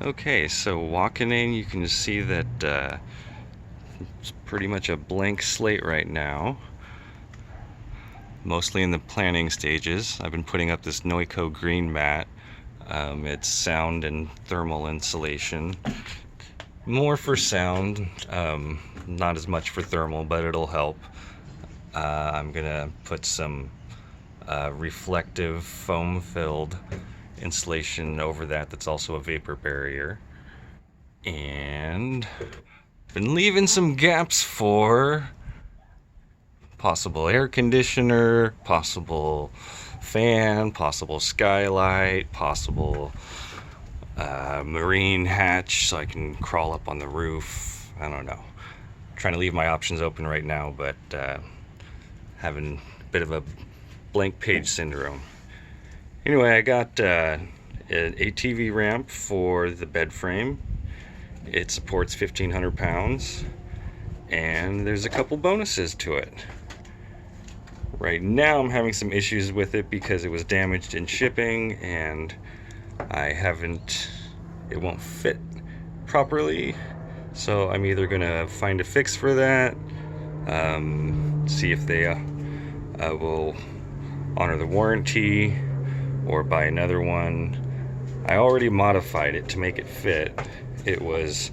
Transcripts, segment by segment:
Okay, so walking in, you can see that it's pretty much a blank slate right now. Mostly in the planning stages. I've been putting up this Noiko green mat. It's sound and thermal insulation. More for sound, not as much for thermal, but it'll help. I'm gonna put some reflective foam-filled insulation over that's also a vapor barrier. And been leaving some gaps for possible air conditioner, possible fan, possible skylight, possible marine hatch so I can crawl up on the roof. I don't know. Trying to leave my options open right now, but having a bit of a blank page syndrome. Anyway, I got an ATV ramp for the bed frame. It supports 1,500 pounds, and there's a couple bonuses to it. Right now I'm having some issues with it because it was damaged in shipping, and it won't fit properly. So I'm either gonna find a fix for that, see if they will honor the warranty, or buy another one. I already modified it to make it fit. It was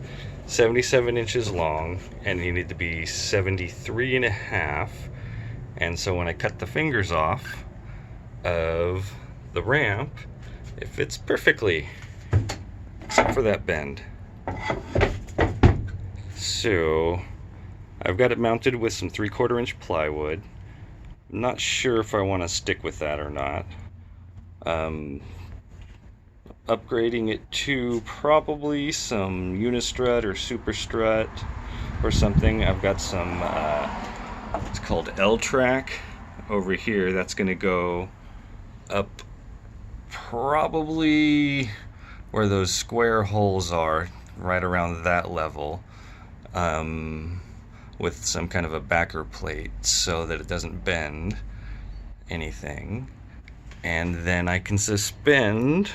77 inches long and needed to be 73 and a half. And so when I cut the fingers off of the ramp, it fits perfectly, except for that bend. So I've got it mounted with some 3/4 inch plywood. I'm not sure if I want to stick with that or not. Upgrading it to probably some Unistrut or Super Strut or something. I've got some, it's called L-Track over here. That's going to go up probably where those square holes are, right around that level, with some kind of a backer plate so that it doesn't bend anything. And then I can suspend,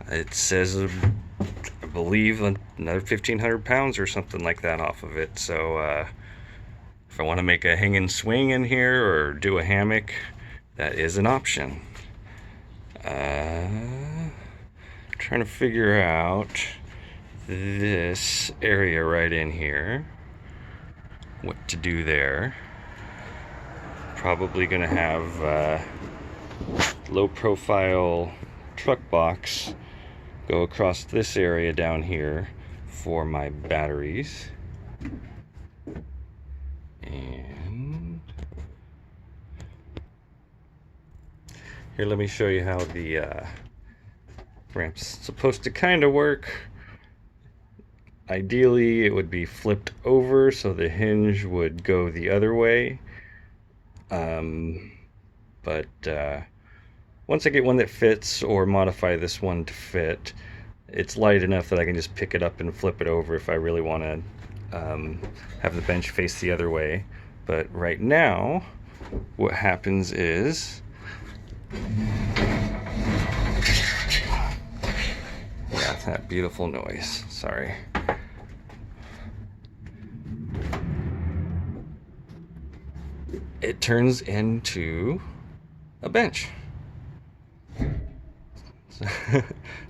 it says, I believe, another 1,500 pounds or something like that off of it. So if I want to make a hang and swing in here or do a hammock, that is an option. Trying to figure out this area right in here, what to do there. Probably gonna have low profile truck box go across this area down here for my batteries. And here, let me show you how the ramp's supposed to kind of work. Ideally, it would be flipped over so the hinge would go the other way. But once I get one that fits, or modify this one to fit, it's light enough that I can just pick it up and flip it over if I really want to have the bench face the other way. But right now, what happens is, yeah, that beautiful noise, sorry. It turns into a bench.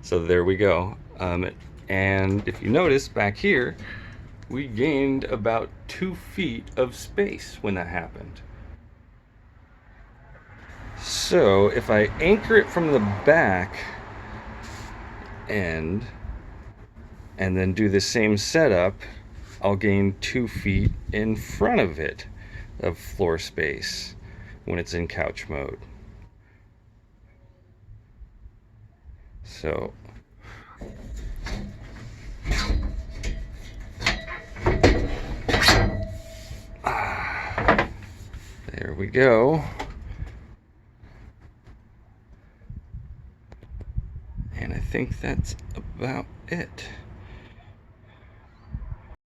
So there we go. And if you notice back here, we gained about 2 feet of space when that happened. So if I anchor it from the back end and then do the same setup, I'll gain 2 feet in front of it of floor space when it's in couch mode. So there we go. And I think that's about it.